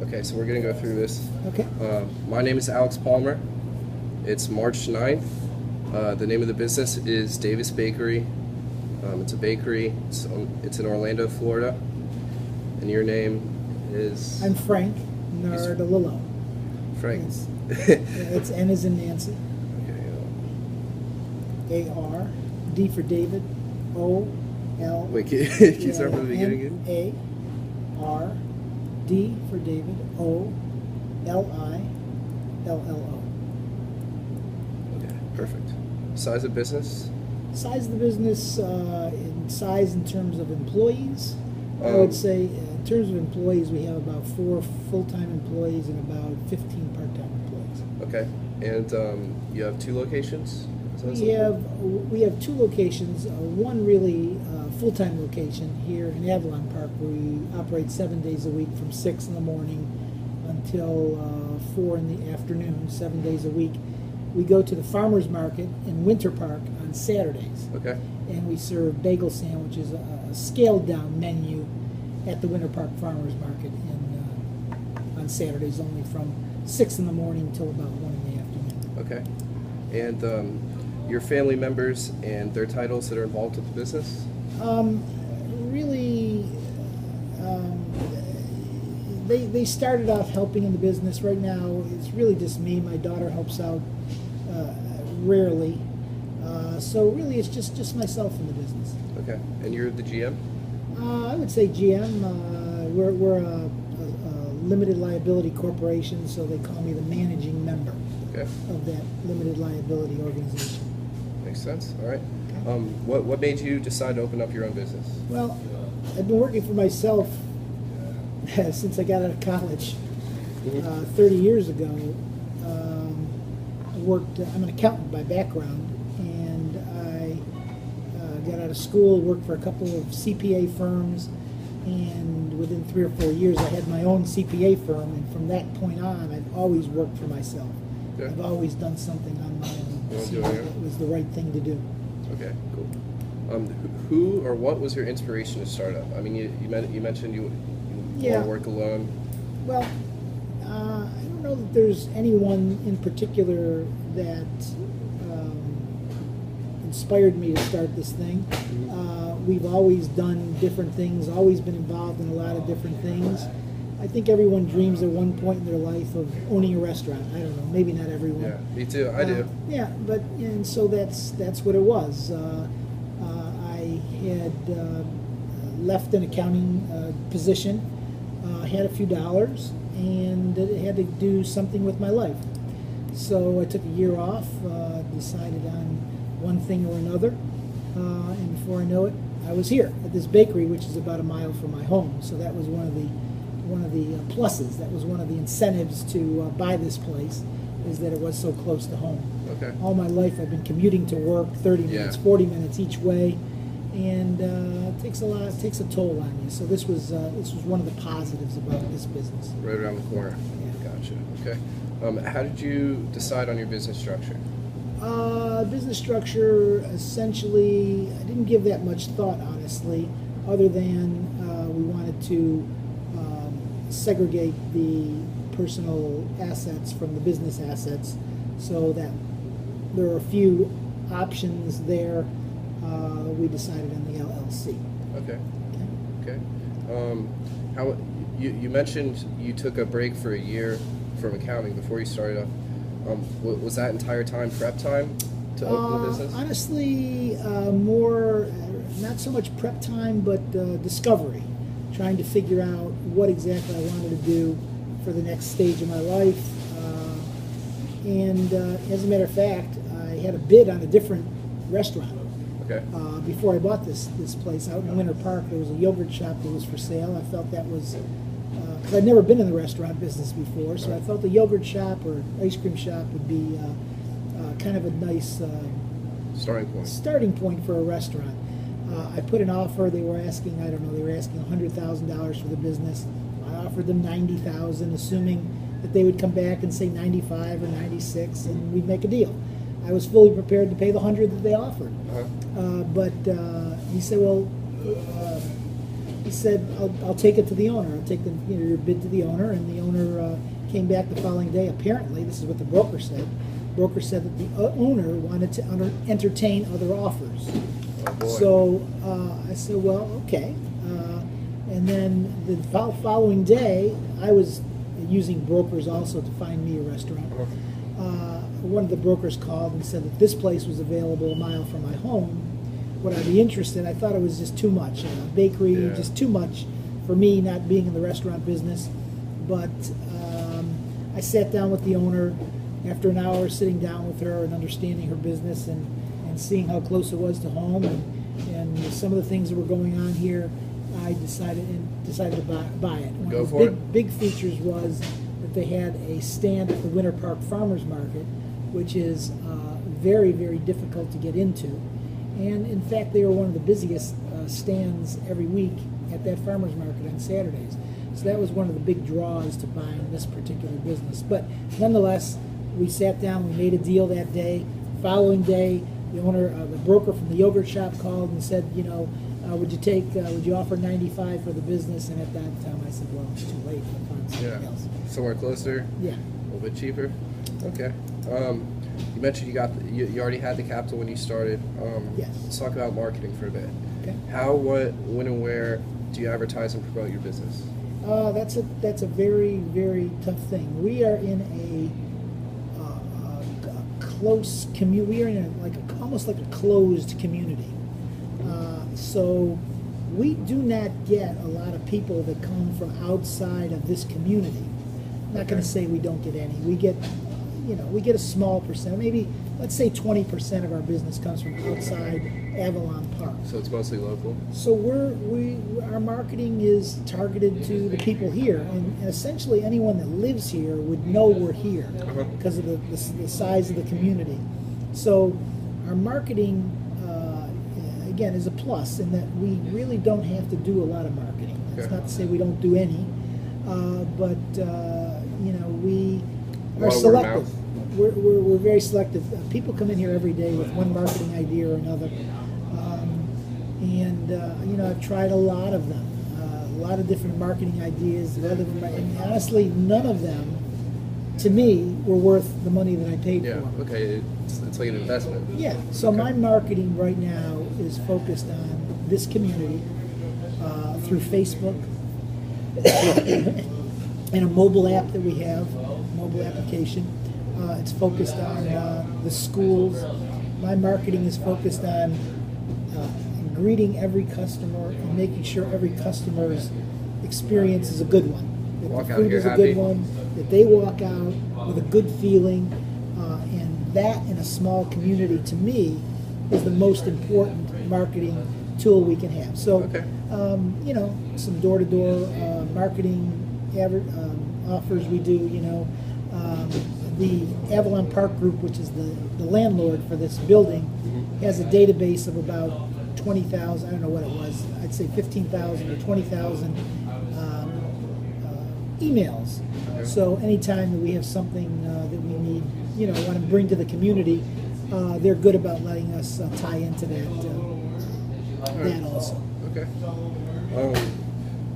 Okay, so we're going to go through this. Okay. My name is Alex Palmer. It's March 9th. The name of the business is Davis Bakery. It's a bakery. It's in Orlando, Florida. And your name is? I'm Frank Nardolillo. Frank. It's N as in Nancy. Okay. A-R, D for David, O-L. Wait, can you start from the beginning again? A-R, D for David, O-L-I-L-L-O. Okay, perfect. Size of business? Size of the business, in terms of employees, I would say in terms of employees, we have about 4 full-time employees and about 15 part-time employees. Okay, and you have 2 locations? We have 2 locations. One really full-time location here in Avalon Park, where we operate 7 days a week from 6 in the morning until 4 in the afternoon, 7 days a week. We go to the farmers market in Winter Park on Saturdays. Okay. And we serve bagel sandwiches, a scaled-down menu at the Winter Park Farmers Market on Saturdays, only from 6 in the morning until about 1 in the afternoon. Okay. And your family members and their titles that are involved with the business? They started off helping in the business. Right now, it's really just me. My daughter helps out rarely. So really, it's just myself in the business. Okay. And you're the GM? I would say GM. We're a limited liability corporation, so they call me the managing member of that limited liability organization. Makes sense. All right. What made you decide to open up your own business? Well, I've been working for myself since I got out of college 30 years ago. I'm an accountant by background, and I got out of school, worked for a couple of CPA firms, and within 3 or 4 years I had my own CPA firm, and from that point on I've always worked for myself. Okay. I've always done something on my own. That was the right thing to do. Okay, cool. Who or what was your inspiration to start up? I mean, you mentioned you want to work alone. Well, I don't know that there's anyone in particular that inspired me to start this thing. We've always done different things, always been involved in a lot of different things. I think everyone dreams at one point in their life of owning a restaurant. I don't know, maybe not everyone. Yeah, me too. I do. Yeah, and so that's what it was. I had left an accounting position, had a few dollars, and had to do something with my life. So I took a year off, decided on one thing or another, and before I know it, I was here at this bakery, which is about a mile from my home. So that was one of the pluses. That was one of the incentives to buy this place, is that it was so close to home. Okay. All my life I've been commuting to work 30 minutes, 40 minutes each way, and it takes a toll on you. So this was one of the positives about this business. Right around the corner. Yeah. Gotcha. Okay. How did you decide on your business structure? Business structure, essentially, I didn't give that much thought, honestly, other than we wanted to segregate the personal assets from the business assets, so that there are a few options there. We decided on the LLC. Okay. How you mentioned you took a break for a year from accounting before you started up. Was that entire time prep time to open the business? Honestly, more not so much prep time, but discovery. Trying to figure out what exactly I wanted to do for the next stage of my life. And as a matter of fact, I had a bid on a different restaurant. Okay. Before I bought this place out in Winter Park, there was a yogurt shop that was for sale. I felt that was, because I'd never been in the restaurant business before, so I felt the yogurt shop or ice cream shop would be kind of a nice starting point for a restaurant. I put an offer. They were asking, $100,000 for the business. I offered them $90,000, assuming that they would come back and say 95 or 96, and we'd make a deal. I was fully prepared to pay the 100 that they offered. But he said, well, he said, I'll take it to the owner. I'll take your bid to the owner, and the owner came back the following day. Apparently, this is what the broker said. The broker said that the owner wanted to entertain other offers. Oh, boy. So I said, well, okay. And then the following day, I was using brokers also to find me a restaurant. One of the brokers called and said that this place was available a mile from my home. Would I be interested? I thought it was just too much. Bakery, Yeah. just too much for me, not being in the restaurant business. But I sat down with the owner after an hour, sitting down with her and understanding her business and seeing how close it was to home and some of the things that were going on here. I decided to buy it. One Go of the for big features was that they had a stand at the Winter Park Farmers Market, which is very, very difficult to get into. And in fact, they were one of the busiest stands every week at that farmers market on Saturdays. So that was one of the big draws to buying this particular business. But nonetheless, we sat down, we made a deal that day. Following day, the owner, the broker from the yogurt shop called and said, would you offer 95 for the business? And at that time, I said, well, it's too late. I'll find something else. Somewhere closer. Yeah. A little bit cheaper. Okay. You mentioned you already had the capital when you started. Yes. Let's talk about marketing for a bit. Okay. How, what, when, and where do you advertise and promote your business? That's a very, very tough thing. We are in a close community. We are in almost like a closed community. So we do not get a lot of people that come from outside of this community. I'm not going to say we don't get any. We get a small percent. Maybe let's say 20% of our business comes from outside Avalon Park. So it's mostly local. So our marketing is targeted to the people here, and essentially anyone that lives here would know we're here because of the size of the community. So our marketing, again, is a plus in that we really don't have to do a lot of marketing. That's not to say we don't do any, but we are selective. We're very selective. People come in here every day with one marketing idea or another. I've tried a lot of them, a lot of different marketing ideas. And honestly, none of them, to me, were worth the money that I paid for. Yeah, okay. It's like an investment. Yeah, so my marketing right now is focused on this community through Facebook and a mobile app that we have, mobile application. It's focused on the schools. My marketing is focused on greeting every customer and making sure every customer's experience is a good one. That Walk the out food here is a happy. good one, that they walk out with a good feeling, and that in a small community, to me, is the most important marketing tool we can have. So, some door-to-door marketing offers we do, the Avalon Park Group, which is the landlord for this building, has a database of about 20,000, I don't know what it was, I'd say 15,000 or 20,000 emails. So anytime that we have something that we need, want to bring to the community, they're good about letting us tie into that also. Okay.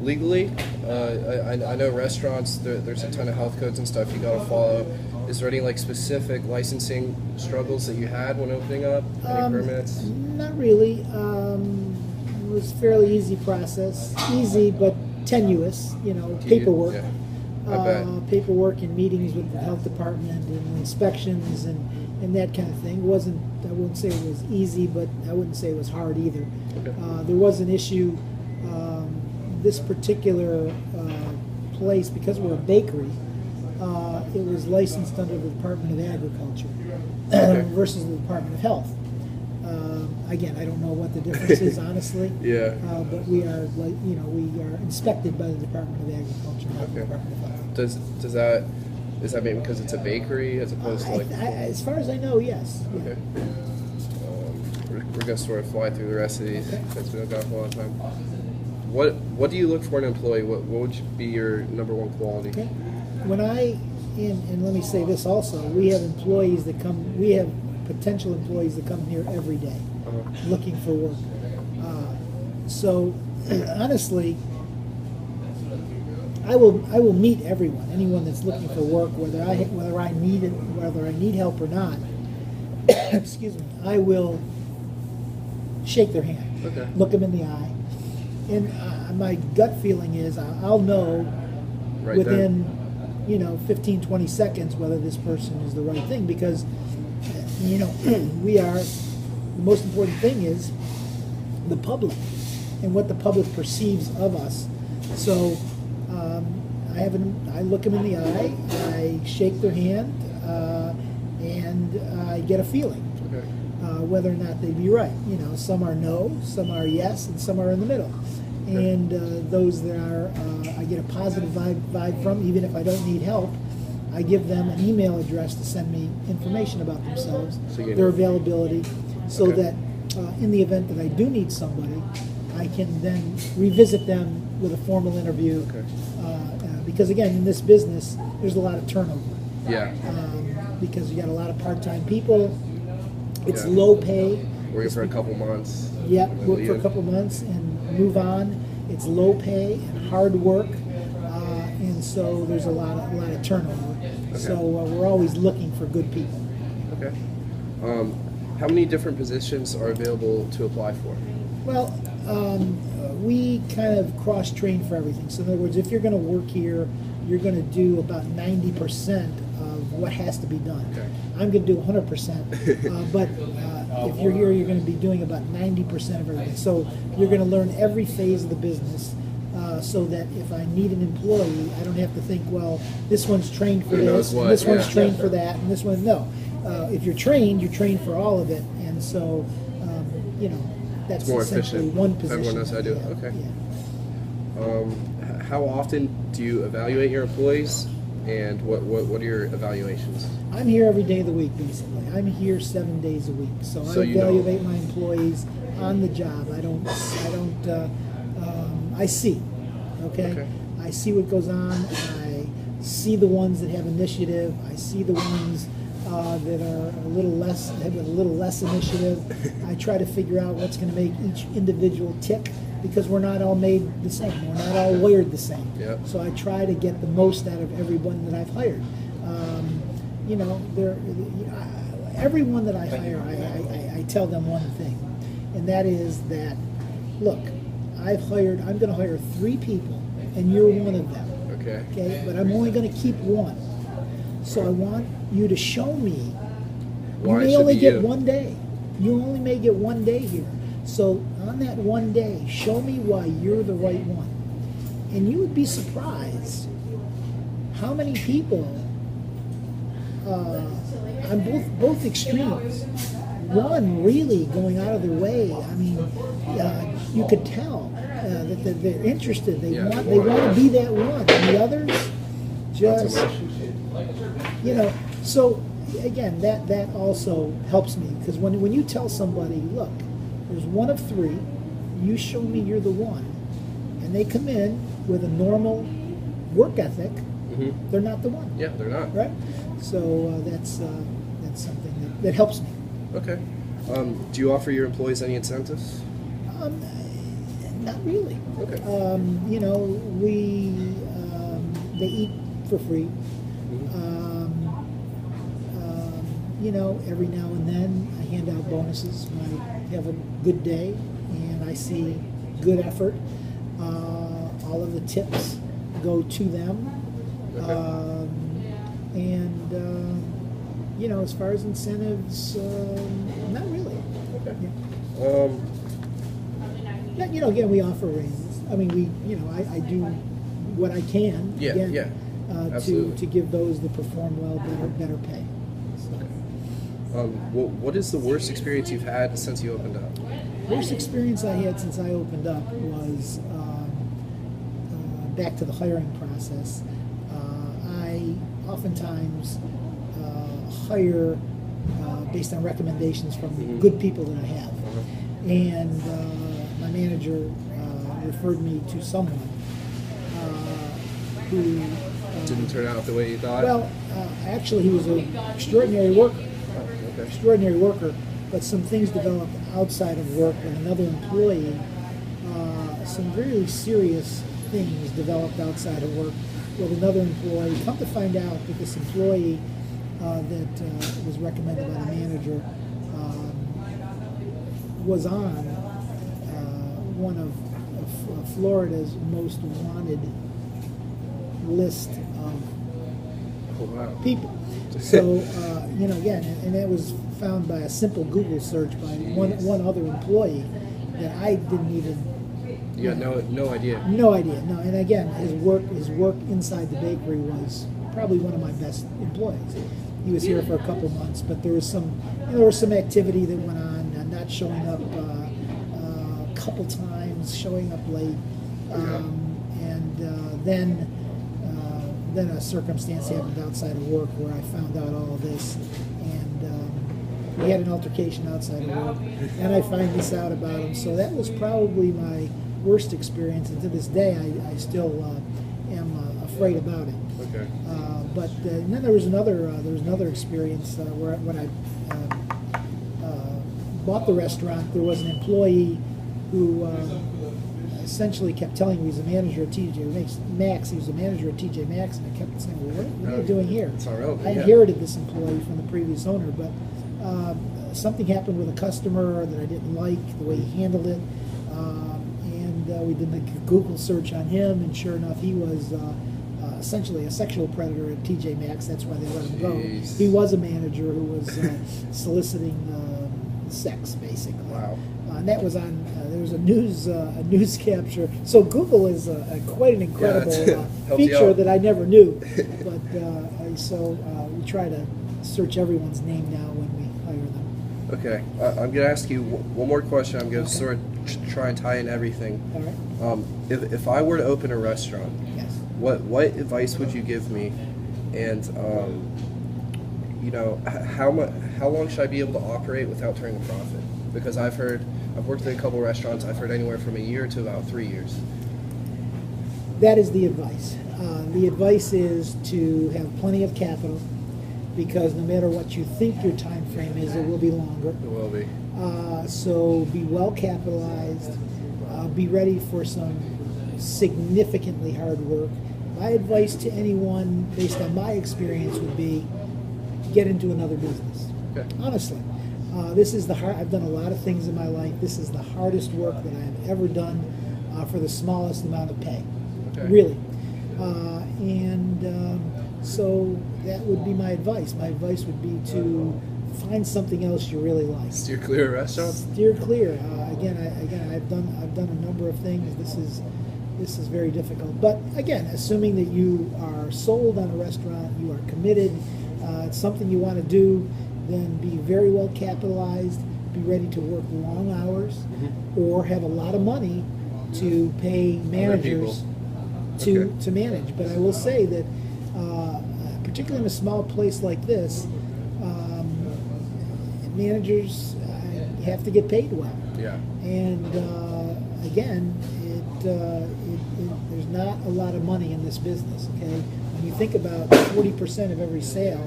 Legally, I know restaurants, there's a ton of health codes and stuff you got to follow. Is there any specific licensing struggles that you had when opening up? Any permits? Not really. It was a fairly easy process. Easy but tenuous, paperwork. Yeah. I bet. Paperwork and meetings with the health department and inspections and that kind of thing. I wouldn't say it was easy, but I wouldn't say it was hard either. Okay. There was an issue. This particular place, because we're a bakery, it was licensed under the Department of Agriculture versus the Department of Health. Again, I don't know what the difference is, honestly. Yeah. But we are, we are inspected by the Department of Agriculture, not the Department of Health. Is that maybe because it's a bakery as opposed to as far as I know, yes. Yeah. Okay. We're gonna sort of fly through the rest of these Okay. since we don't got a lot of time. What do you look for in an employee? What would be your number one quality? Okay. And let me say this also, we have employees that come, we have potential employees that come here every day looking for work. So honestly, I will meet anyone that's looking for work, whether I need help or not. Excuse me. I will shake their hand, Okay. look them in the eye, and my gut feeling is I'll know Right within 15, 20 seconds whether this person is the right thing, because the most important thing is the public and what the public perceives of us. So I look them in the eye, I shake their hand, and I get a feeling Okay. whether or not they'd be right. Some are no, some are yes, and some are in the middle. Okay. And those that are, I get a positive vibe from, even if I don't need help. I give them an email address to send me information about themselves, So you their know. availability, so Okay. that in the event that I do need somebody, I can then revisit them with a formal interview. Okay. Because again, in this business, there's a lot of turnover. Yeah. Because you got a lot of part-time people. It's Yeah. low pay. Working for a couple months. Yeah, and then work for a leave. couple months and move on. It's low pay and hard work, and so there's a lot of turnover. So we're always looking for good people. Okay. How many different positions are available to apply for? Well, we kind of cross-train for everything. So in other words, if you're going to work here, you're going to do about 90% of what has to be done. Okay. I'm going to do 100%, but if you're here, you're going to be doing about 90% of everything. So you're going to learn every phase of the business, so that if I need an employee, I don't have to think, well, this one's trained for Who knows this, what, and this one's yeah. trained for that, and this one, no. If you're trained for all of it, and so, that's It's more essentially efficient. one position. Everyone knows how to do it. Yeah, Okay. yeah. How often do you evaluate your employees, and what are your evaluations? I'm here every day of the week, basically. I'm here 7 days a week, so So I you know. evaluate my employees on the job. I see, okay? Okay. I see what goes on. I see the ones that have initiative. I see the ones that are have a little less initiative. I try to figure out what's going to make each individual tick, because we're not all made the same. We're not all wired the same. Yep. So I try to get the most out of everyone that I've hired. Everyone that I hire, I tell them one thing, and that is that, look, I'm going to hire 3 people, and you're one of them. Okay. Okay, but I'm only going to keep 1. So I want you to show me. You Why it may should only be get you. 1 day. You only may get 1 day here. So on that 1 day, show me why you're the right one. And you would be surprised how many people on both extremes. One really going out of their way. I mean, you could tell that they're interested. They Yeah, want they want to be that one. And the others Not just so much. So again, that also helps me, because when you tell somebody, look, there's 1 of 3, you show me you're the one, and they come in with a normal work ethic, Mhm. they're not the one, Yeah, they're not. right? So that's something that helps me. Okay. Do you offer your employees any incentives? Not really. Okay. They eat for free. Every now and then I hand out bonuses when I have a good day and I see good effort. All of the tips go to them. Okay. As far as incentives, not really. Okay. Yeah. Again, we offer raises. I mean, I do what I can. Yeah, again, yeah. to Absolutely. give those that perform well better pay. So, What is the worst experience you've had since you opened up? worst experience I had since I opened up was back to the hiring process. I oftentimes hire based on recommendations from good people that I have, and my manager referred me to someone who Didn't turn out the way you thought? actually, he was an extraordinary worker. Oh, okay. But some things developed outside of work, and another employee some really serious things developed outside of work with another employee. Come to find out that this employee that was recommended by the manager was on one of Florida's most wanted list of Oh, wow. people. So, again, and that was found by a simple Google search by one other employee that I didn't even. You got no idea. No idea. No, and again, his work inside the bakery was probably one of my best employees. He was here for a couple months, but there was some activity that went on, not showing up a couple times, showing up late, and then a circumstance happened outside of work where I found out all of this, and we had an altercation outside of work, and I find this out about him. So that was probably my worst experience, and to this day I still am afraid about it. Okay. But and then there was another experience where when I bought the restaurant, there was an employee who essentially kept telling me he's a manager at TJ Maxx. He was a manager at TJ Maxx, and I kept saying, "Well, what are you doing here?" It's not relevant. I inherited this employee from the previous owner, but something happened with a customer that I didn't like the way he handled it, and we did a Google search on him, and sure enough, he was essentially a sexual predator at TJ Maxx. That's why they let him go. Jeez. He was a manager who was soliciting sex, basically. Wow. And that was on. There was a news capture. So Google is quite an incredible helps you feature out. that I never knew. But we try to search everyone's name now when we hire them. Okay. I'm going to ask you one more question. I'm going to Okay. sort of try and tie in everything. All right. If I were to open a restaurant, Yes. what advice would you give me? And how long should I be able to operate without turning a profit? Because I've worked in a couple restaurants. I've heard anywhere from a year to about 3 years. That is the advice. The advice is to have plenty of capital, because no matter what you think your time frame is, it will be longer. It will be. So be well capitalized. Be ready for some significantly hard work. My advice to anyone, based on my experience, would be get into another business. Okay. Honestly, this is I've done a lot of things in my life. This is the hardest work that I have ever done for the smallest amount of pay. Okay. Really. So that would be my advice. My advice would be to find something else you really like. Steer clear of restaurants. Steer clear. Again, I've done a number of things. This is very difficult. But again, assuming that you are sold on a restaurant, you are committed, it's something you want to do, then be very well capitalized. Be ready to work long hours, or have a lot of money to pay managers to manage. But I will say that, particularly in a small place like this, managers have to get paid well. Yeah. And again, there's not a lot of money in this business. Okay, when you think about 40% of every sale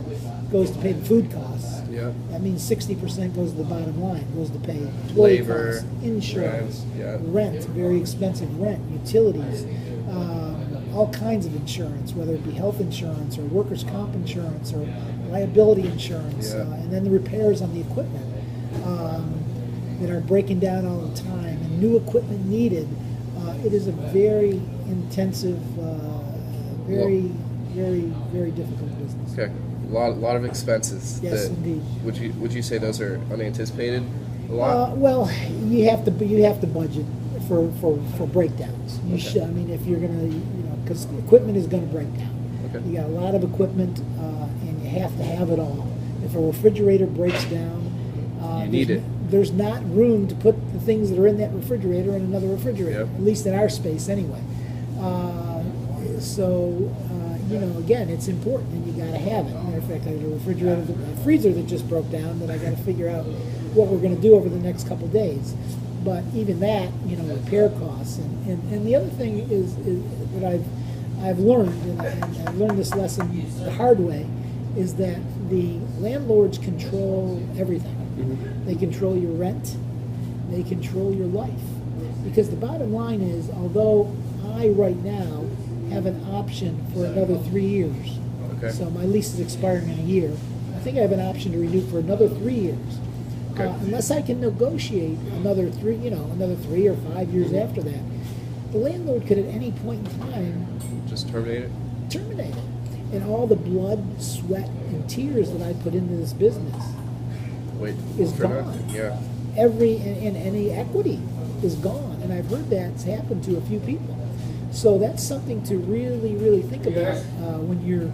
goes to pay the food costs. Yeah. That means 60% goes to the bottom line, goes to pay employee Labor, costs, insurance, rent, very expensive rent, utilities, all kinds of insurance, whether it be health insurance or workers' comp insurance or liability insurance, and then the repairs on the equipment that are breaking down all the time, and new equipment needed. It is a very intensive, very difficult business. Okay. A lot of expenses. Yes, indeed. Would you say those are unanticipated? A lot. Well, you have to budget for breakdowns. You should. I mean, if you're gonna, because equipment is gonna break down. Okay. You got a lot of equipment, and you have to have it all. If a refrigerator breaks down, You need it. There's not room to put the things that are in that refrigerator in another refrigerator. Yep. At least in our space, anyway. Again, it's important, and you got to have it. Matter of fact, I have a freezer that just broke down that I got to figure out what we're going to do over the next couple of days. But even that, repair costs, and the other thing is that I've learned, and I've learned this lesson the hard way, is that the landlords control everything. They control your rent. They control your life. Because the bottom line is, although I right now have an option for another 3 years, Okay. so my lease is expiring in a year, I think I have an option to renew for another 3 years. Okay. Unless I can negotiate another another 3 or 5 years after that, the landlord could at any point in time Just terminate it? terminate it. And all the blood, sweat, and tears that I put into this business, Wait. Is for gone. nothing, yeah. and any equity is gone. And I've heard that's happened to a few people. So that's something to really, really think about when you're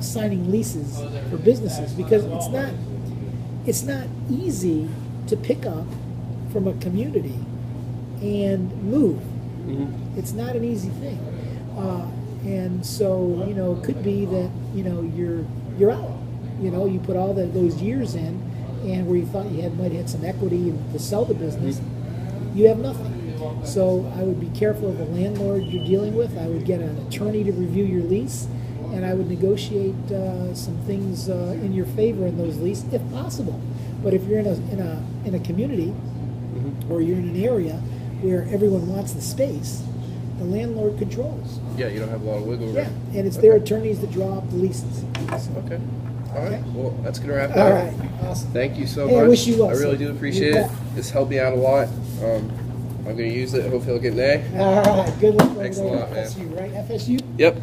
signing leases for businesses, because it's not easy to pick up from a community and move. Mm-hmm. It's not an easy thing, and so it could be that you're out. You put all those years in, and where you thought you might have had some equity to sell the business, you have nothing. So I would be careful of the landlord you're dealing with. I would get an attorney to review your lease, and I would negotiate some things in your favor in those leases if possible. But if you're in a community, or you're in an area where everyone wants the space, the landlord controls. Yeah, you don't have a lot of wiggle room. Yeah, and it's their attorneys that draw up the leases. So, Okay. All right. Okay. Well, that's gonna wrap it all up. right, awesome. Thank you so Hey, I much. wish you well, I really sir. do appreciate You it. bet. This helped me out a lot. I'm gonna use it. Hopefully, I'll get an A. All right, good luck over Thanks a there lot, at man. FSU, right? FSU? Yep.